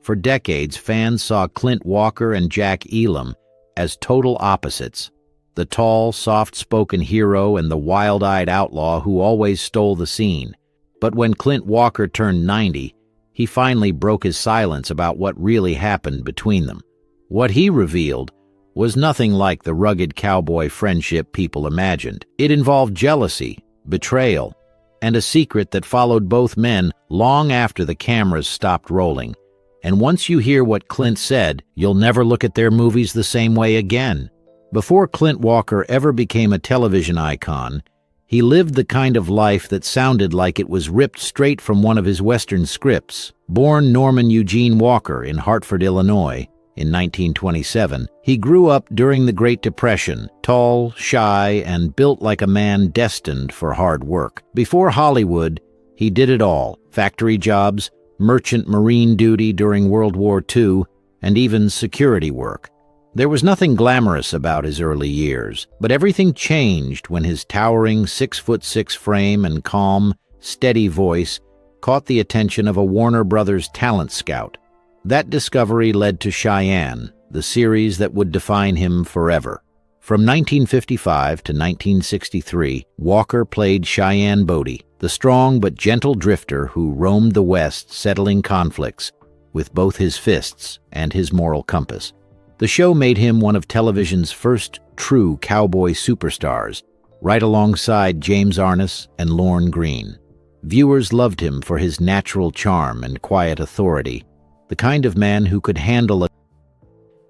For decades, fans saw Clint Walker and Jack Elam as total opposites, the tall, soft-spoken hero and the wild-eyed outlaw who always stole the scene. But when Clint Walker turned 90, he finally broke his silence about what really happened between them. What he revealed was nothing like the rugged cowboy friendship people imagined. It involved jealousy, betrayal, and a secret that followed both men long after the cameras stopped rolling. And once you hear what Clint said, you'll never look at their movies the same way again. Before Clint Walker ever became a television icon, he lived the kind of life that sounded like it was ripped straight from one of his Western scripts. Born Norman Eugene Walker in Hartford, Illinois, in 1927, he grew up during the Great Depression, tall, shy, and built like a man destined for hard work. Before Hollywood, he did it all: factory jobs, merchant marine duty during World War II, and even security work. There was nothing glamorous about his early years, but everything changed when his towering 6'6" frame and calm, steady voice caught the attention of a Warner Brothers talent scout. That discovery led to Cheyenne, the series that would define him forever. From 1955 to 1963, Walker played Cheyenne Bodie, the strong but gentle drifter who roamed the West settling conflicts with both his fists and his moral compass. The show made him one of television's first true cowboy superstars, right alongside James Arness and Lorne Greene. Viewers loved him for his natural charm and quiet authority, the kind of man who could handle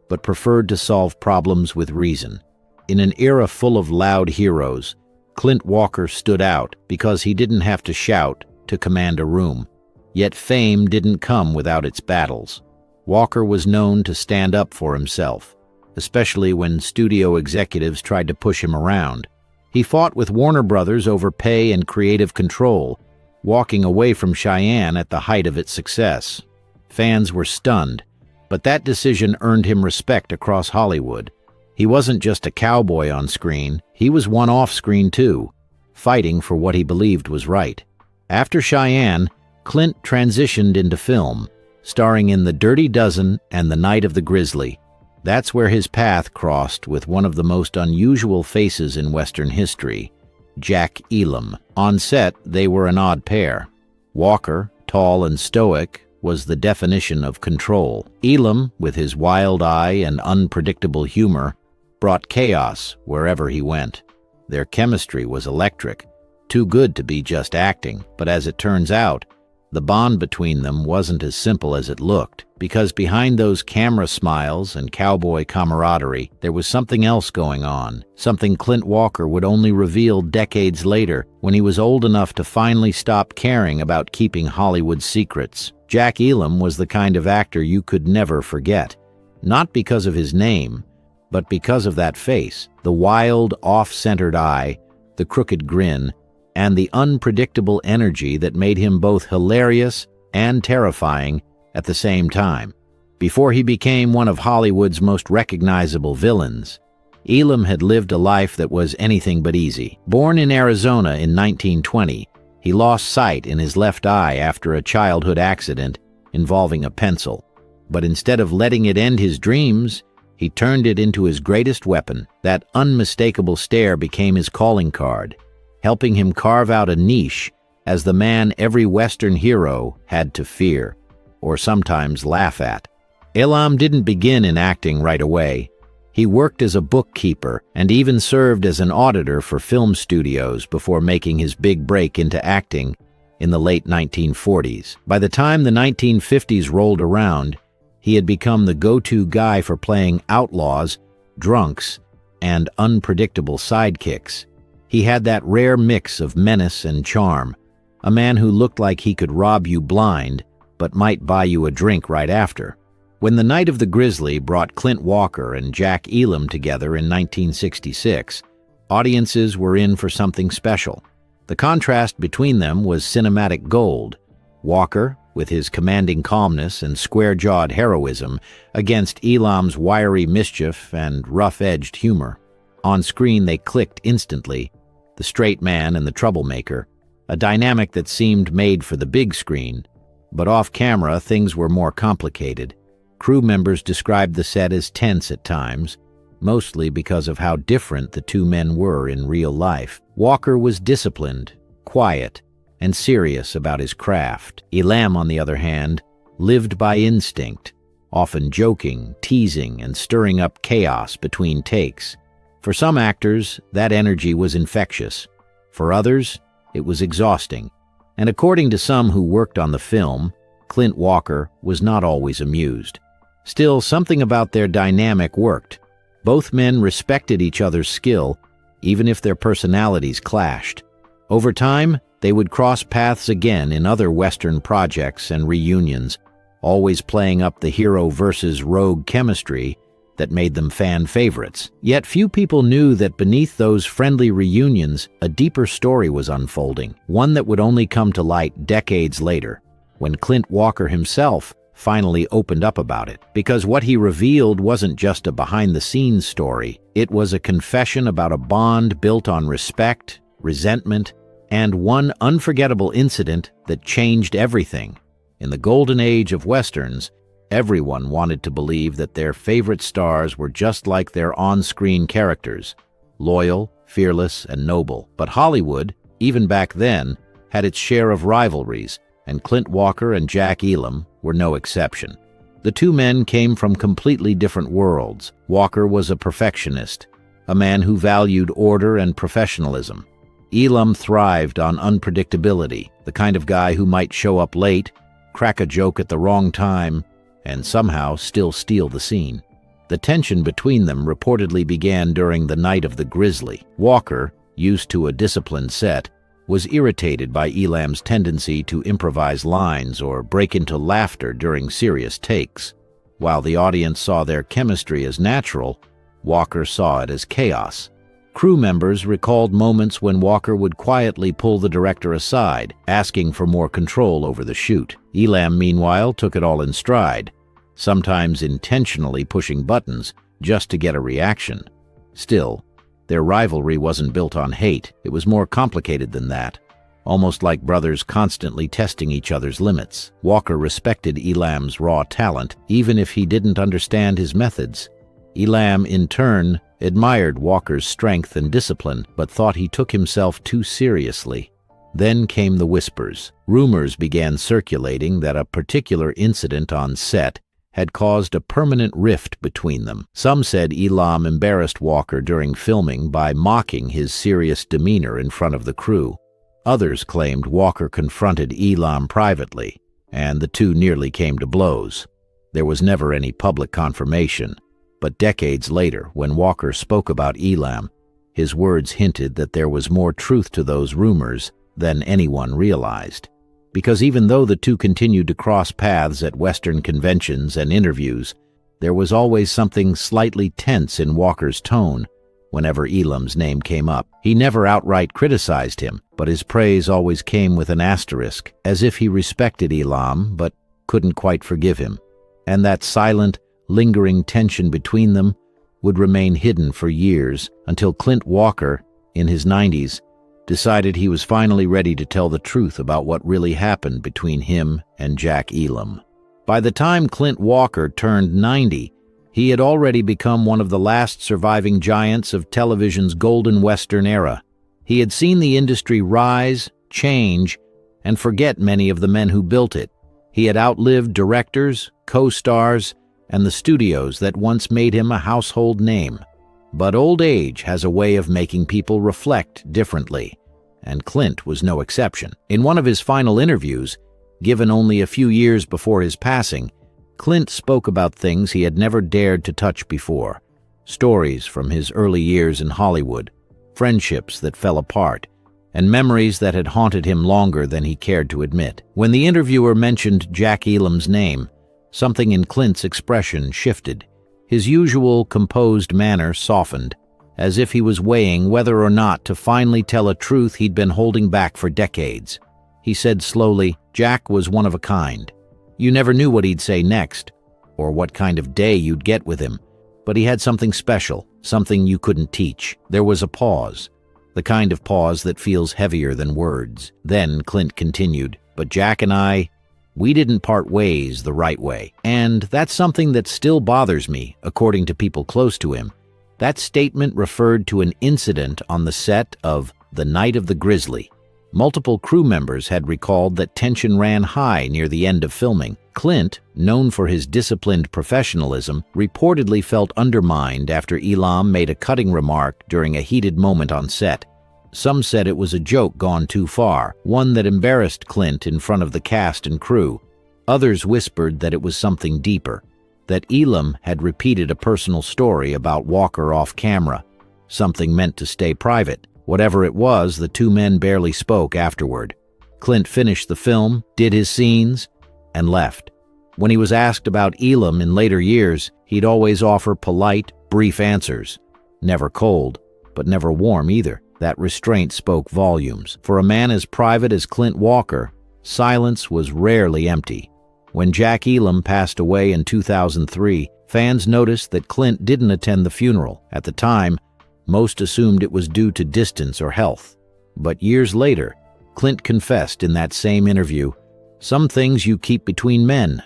but preferred to solve problems with reason. In an era full of loud heroes, Clint Walker stood out because he didn't have to shout to command a room. Yet fame didn't come without its battles. Walker was known to stand up for himself, especially when studio executives tried to push him around. He fought with Warner Brothers over pay and creative control, walking away from Cheyenne at the height of its success. Fans were stunned, but that decision earned him respect across Hollywood. He wasn't just a cowboy on screen, he was one off screen too, fighting for what he believed was right. After Cheyenne, Clint transitioned into film, starring in The Dirty Dozen and The Night of the Grizzly. That's where his path crossed with one of the most unusual faces in Western history, Jack Elam. On set, they were an odd pair. Walker, tall and stoic, was the definition of control. Elam, with his wild eye and unpredictable humor, brought chaos wherever he went. Their chemistry was electric, too good to be just acting, but as it turns out, the bond between them wasn't as simple as it looked, because behind those camera smiles and cowboy camaraderie, there was something else going on, something Clint Walker would only reveal decades later when he was old enough to finally stop caring about keeping Hollywood's secrets. Jack Elam was the kind of actor you could never forget, not because of his name, but because of that face, the wild, off-centered eye, the crooked grin, and the unpredictable energy that made him both hilarious and terrifying at the same time. Before he became one of Hollywood's most recognizable villains, Elam had lived a life that was anything but easy. Born in Arizona in 1920, he lost sight in his left eye after a childhood accident involving a pencil. But instead of letting it end his dreams, he turned it into his greatest weapon. That unmistakable stare became his calling card, helping him carve out a niche as the man every Western hero had to fear, or sometimes laugh at. Elam didn't begin in acting right away. He worked as a bookkeeper and even served as an auditor for film studios before making his big break into acting in the late 1940s. By the time the 1950s rolled around, he had become the go-to guy for playing outlaws, drunks, and unpredictable sidekicks. He had that rare mix of menace and charm, a man who looked like he could rob you blind, but might buy you a drink right after. When The Night of the Grizzly brought Clint Walker and Jack Elam together in 1966, audiences were in for something special. The contrast between them was cinematic gold. Walker, with his commanding calmness and square-jawed heroism, against Elam's wiry mischief and rough-edged humor. On screen they clicked instantly, the straight man and the troublemaker, a dynamic that seemed made for the big screen. But off-camera, things were more complicated. Crew members described the set as tense at times, mostly because of how different the two men were in real life. Walker was disciplined, quiet, and serious about his craft. Elam, on the other hand, lived by instinct, often joking, teasing, and stirring up chaos between takes. For some actors, that energy was infectious. For others, it was exhausting. And according to some who worked on the film, Clint Walker was not always amused. Still, something about their dynamic worked. Both men respected each other's skill, even if their personalities clashed. Over time, they would cross paths again in other Western projects and reunions, always playing up the hero versus rogue chemistry that made them fan favorites. Yet few people knew that beneath those friendly reunions, a deeper story was unfolding, one that would only come to light decades later, when Clint Walker himself finally opened up about it. Because what he revealed wasn't just a behind-the-scenes story, it was a confession about a bond built on respect, resentment, and one unforgettable incident that changed everything. In the golden age of Westerns, everyone wanted to believe that their favorite stars were just like their on-screen characters, loyal, fearless, and noble. But Hollywood, even back then, had its share of rivalries, and Clint Walker and Jack Elam were no exception. The two men came from completely different worlds. Walker was a perfectionist, a man who valued order and professionalism. Elam thrived on unpredictability, the kind of guy who might show up late, crack a joke at the wrong time, and somehow still steal the scene. The tension between them reportedly began during the night of the Grizzly. Walker, used to a disciplined set, was irritated by Elam's tendency to improvise lines or break into laughter during serious takes. While the audience saw their chemistry as natural, Walker saw it as chaos. Crew members recalled moments when Walker would quietly pull the director aside, asking for more control over the shoot. Elam, meanwhile, took it all in stride, sometimes intentionally pushing buttons just to get a reaction. Still, their rivalry wasn't built on hate. It was more complicated than that, almost like brothers constantly testing each other's limits. Walker respected Elam's raw talent, even if he didn't understand his methods. Elam, in turn, admired Walker's strength and discipline, but thought he took himself too seriously. Then came the whispers. Rumors began circulating that a particular incident on set had caused a permanent rift between them. Some said Elam embarrassed Walker during filming by mocking his serious demeanor in front of the crew. Others claimed Walker confronted Elam privately, and the two nearly came to blows. There was never any public confirmation, but decades later, when Walker spoke about Elam, his words hinted that there was more truth to those rumors than anyone realized. Because even though the two continued to cross paths at Western conventions and interviews, there was always something slightly tense in Walker's tone whenever Elam's name came up. He never outright criticized him, but his praise always came with an asterisk, as if he respected Elam but couldn't quite forgive him. And that silent, lingering tension between them would remain hidden for years until Clint Walker, in his 90s, decided he was finally ready to tell the truth about what really happened between him and Jack Elam. By the time Clint Walker turned 90, he had already become one of the last surviving giants of television's golden Western era. He had seen the industry rise, change, and forget many of the men who built it. He had outlived directors, co-stars, and the studios that once made him a household name. But old age has a way of making people reflect differently, and Clint was no exception. In one of his final interviews, given only a few years before his passing, Clint spoke about things he had never dared to touch before. Stories from his early years in Hollywood, friendships that fell apart, and memories that had haunted him longer than he cared to admit. When the interviewer mentioned Jack Elam's name, something in Clint's expression shifted. His usual composed manner softened, as if he was weighing whether or not to finally tell a truth he'd been holding back for decades. He said slowly, "Jack was one of a kind. You never knew what he'd say next, or what kind of day you'd get with him, but he had something special, something you couldn't teach." There was a pause, the kind of pause that feels heavier than words. Then Clint continued, "But Jack and I, We didn't part ways the right way. And that's something that still bothers me, according to people close to him. That statement referred to an incident on the set of The Night of the Grizzly. Multiple crew members had recalled that tension ran high near the end of filming. Clint, known for his disciplined professionalism, reportedly felt undermined after Elam made a cutting remark during a heated moment on set. Some said it was a joke gone too far, one that embarrassed Clint in front of the cast and crew. Others whispered that it was something deeper, that Elam had repeated a personal story about Walker off camera, something meant to stay private. Whatever it was, the two men barely spoke afterward. Clint finished the film, did his scenes, and left. When he was asked about Elam in later years, he'd always offer polite, brief answers. Never cold, but never warm either. That restraint spoke volumes. For a man as private as Clint Walker, silence was rarely empty. When Jack Elam passed away in 2003, fans noticed that Clint didn't attend the funeral. At the time, most assumed it was due to distance or health. But years later, Clint confessed in that same interview, "Some things you keep between men.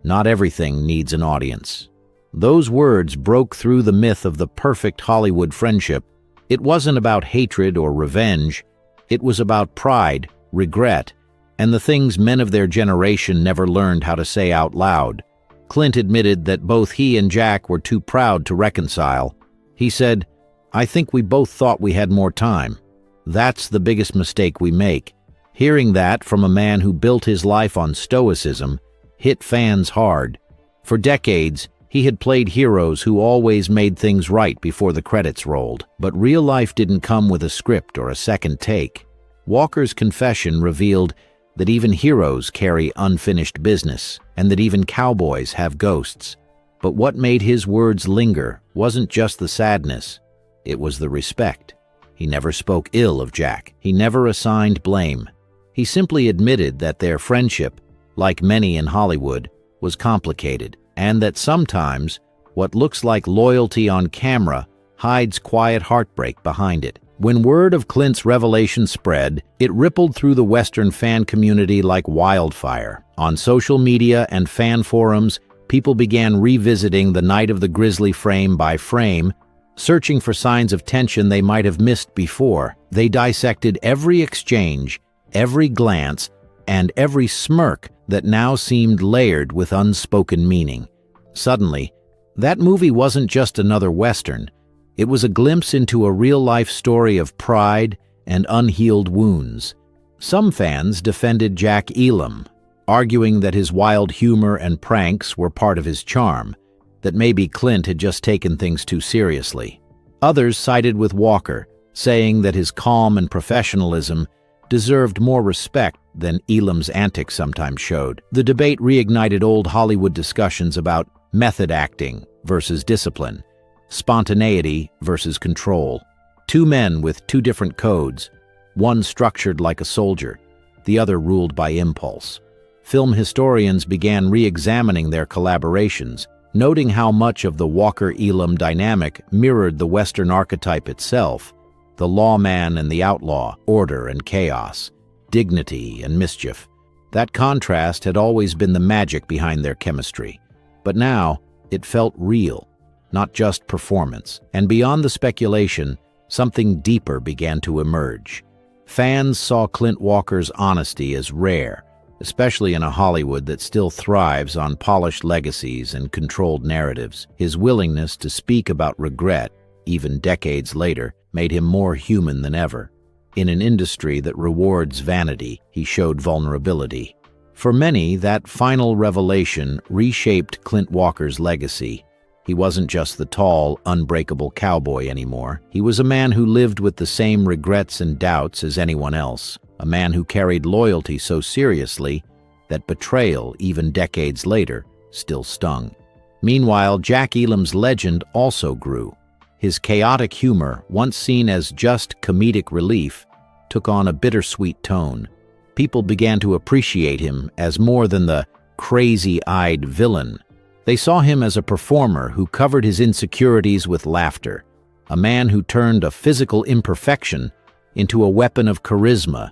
Not everything needs an audience." Those words broke through the myth of the perfect Hollywood friendship. It wasn't about hatred or revenge. It was about pride, regret, and the things men of their generation never learned how to say out loud. Clint admitted that both he and Jack were too proud to reconcile. He said, "I think we both thought we had more time. That's the biggest mistake we make." Hearing that from a man who built his life on stoicism hit fans hard. For decades, he had played heroes who always made things right before the credits rolled. But real life didn't come with a script or a second take. Walker's confession revealed that even heroes carry unfinished business, and that even cowboys have ghosts. But what made his words linger wasn't just the sadness. It was the respect. He never spoke ill of Jack. He never assigned blame. He simply admitted that their friendship, like many in Hollywood, was complicated, and that sometimes what looks like loyalty on camera hides quiet heartbreak behind it. When word of Clint's revelation spread, it rippled through the Western fan community like wildfire. On social media and fan forums, people began revisiting The Night of the Grizzly frame by frame, searching for signs of tension they might have missed before. They dissected every exchange, every glance, and every smirk that now seemed layered with unspoken meaning. Suddenly, that movie wasn't just another Western. It was a glimpse into a real-life story of pride and unhealed wounds. Some fans defended Jack Elam, arguing that his wild humor and pranks were part of his charm, that maybe Clint had just taken things too seriously. Others sided with Walker, saying that his calm and professionalism deserved more respect than Elam's antics sometimes showed. The debate reignited old Hollywood discussions about method acting versus discipline, spontaneity versus control. Two men with two different codes, one structured like a soldier, the other ruled by impulse. Film historians began re-examining their collaborations, noting how much of the Walker-Elam dynamic mirrored the Western archetype itself: the lawman and the outlaw, order and chaos, dignity and mischief. That contrast had always been the magic behind their chemistry, but now it felt real, not just performance. And beyond the speculation, something deeper began to emerge. Fans saw Clint Walker's honesty as rare, especially in a Hollywood that still thrives on polished legacies and controlled narratives. His willingness to speak about regret, even decades later, made him more human than ever. In an industry that rewards vanity, he showed vulnerability. For many, that final revelation reshaped Clint Walker's legacy. He wasn't just the tall, unbreakable cowboy anymore. He was a man who lived with the same regrets and doubts as anyone else. A man who carried loyalty so seriously that betrayal, even decades later, still stung. Meanwhile, Jack Elam's legend also grew. His chaotic humor, once seen as just comedic relief, took on a bittersweet tone. People began to appreciate him as more than the crazy-eyed villain. They saw him as a performer who covered his insecurities with laughter, a man who turned a physical imperfection into a weapon of charisma.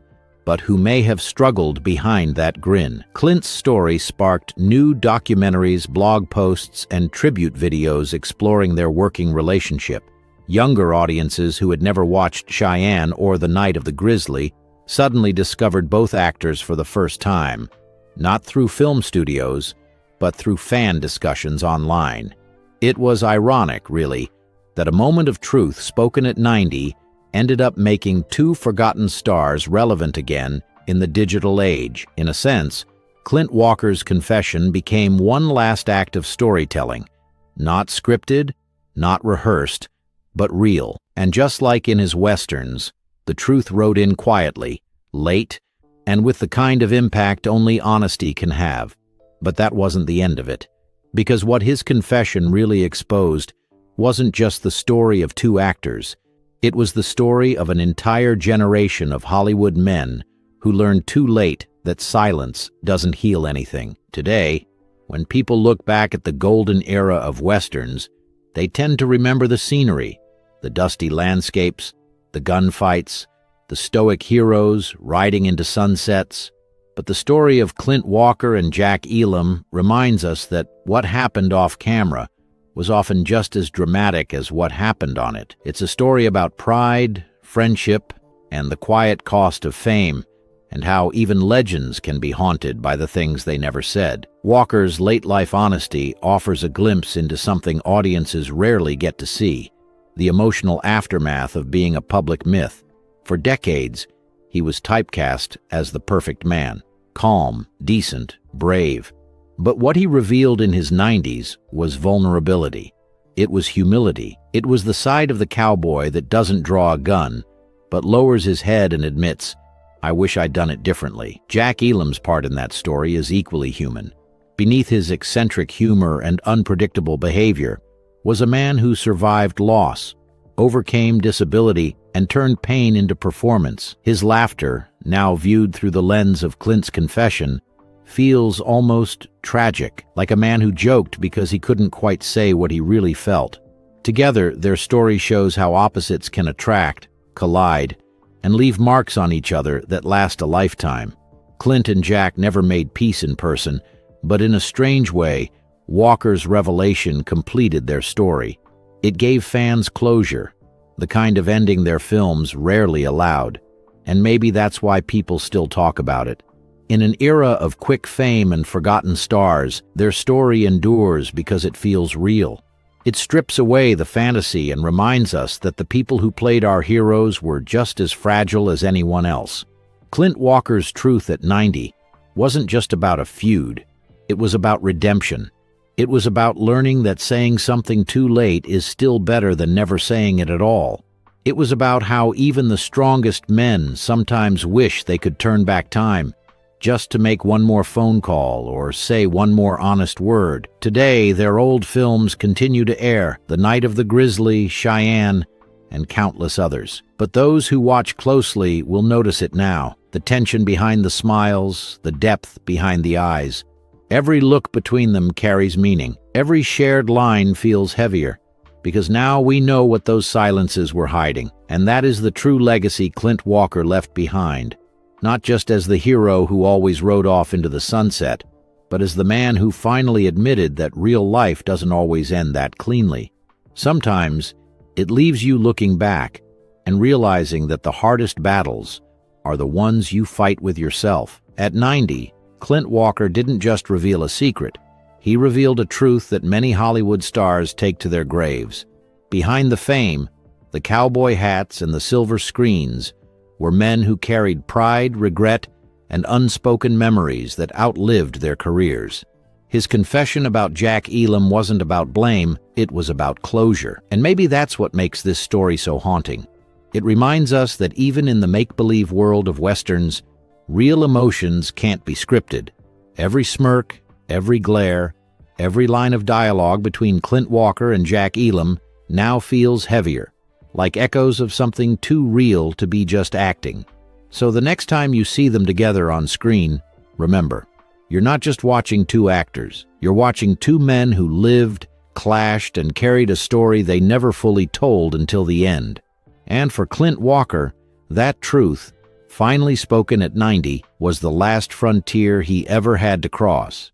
but who may have struggled behind that grin. Clint's story sparked new documentaries, blog posts, and tribute videos exploring their working relationship. Younger audiences who had never watched Cheyenne or The Night of the Grizzly suddenly discovered both actors for the first time, not through film studios, but through fan discussions online. It was ironic, really, that a moment of truth spoken at 90 ended up making two forgotten stars relevant again in the digital age. In a sense, Clint Walker's confession became one last act of storytelling, not scripted, not rehearsed, but real. And just like in his westerns, the truth rode in quietly, late, and with the kind of impact only honesty can have. But that wasn't the end of it, because what his confession really exposed wasn't just the story of two actors. It was the story of an entire generation of Hollywood men who learned too late that silence doesn't heal anything. Today, when people look back at the golden era of westerns, they tend to remember the scenery, the dusty landscapes, the gunfights, the stoic heroes riding into sunsets. But the story of Clint Walker and Jack Elam reminds us that what happened off camera was often just as dramatic as what happened on it. It's a story about pride, friendship, and the quiet cost of fame, and how even legends can be haunted by the things they never said. Walker's late-life honesty offers a glimpse into something audiences rarely get to see: the emotional aftermath of being a public myth. For decades, he was typecast as the perfect man, calm, decent, brave. But what he revealed in his 90s was vulnerability. It was humility. It was the side of the cowboy that doesn't draw a gun, but lowers his head and admits, "I wish I'd done it differently." Jack Elam's part in that story is equally human. Beneath his eccentric humor and unpredictable behavior was a man who survived loss, overcame disability, and turned pain into performance. His laughter, now viewed through the lens of Clint's confession, feels almost tragic, like a man who joked because he couldn't quite say what he really felt. Together, their story shows how opposites can attract, collide, and leave marks on each other that last a lifetime. Clint and Jack never made peace in person, but in a strange way, Walker's revelation completed their story. It gave fans closure, the kind of ending their films rarely allowed, and maybe that's why people still talk about it. In an era of quick fame and forgotten stars, their story endures because it feels real. It strips away the fantasy and reminds us that the people who played our heroes were just as fragile as anyone else. Clint Walker's truth at 90 wasn't just about a feud. It was about redemption. It was about learning that saying something too late is still better than never saying it at all. It was about how even the strongest men sometimes wish they could turn back time, just to make one more phone call or say one more honest word. Today, their old films continue to air: The Night of the Grizzly, Cheyenne, and countless others. But those who watch closely will notice it now: the tension behind the smiles, the depth behind the eyes. Every look between them carries meaning. Every shared line feels heavier, because now we know what those silences were hiding. And that is the true legacy Clint Walker left behind. Not just as the hero who always rode off into the sunset, but as the man who finally admitted that real life doesn't always end that cleanly. Sometimes, it leaves you looking back and realizing that the hardest battles are the ones you fight with yourself. At 90, Clint Walker didn't just reveal a secret. He revealed a truth that many Hollywood stars take to their graves. Behind the fame, the cowboy hats, and the silver screens were men who carried pride, regret, and unspoken memories that outlived their careers. His confession about Jack Elam wasn't about blame, it was about closure. And maybe that's what makes this story so haunting. It reminds us that even in the make-believe world of westerns, real emotions can't be scripted. Every smirk, every glare, every line of dialogue between Clint Walker and Jack Elam now feels heavier, like echoes of something too real to be just acting. So the next time you see them together on screen, remember, you're not just watching two actors, you're watching two men who lived, clashed, and carried a story they never fully told until the end. And for Clint Walker, that truth finally spoken at 90, was the last frontier he ever had to cross.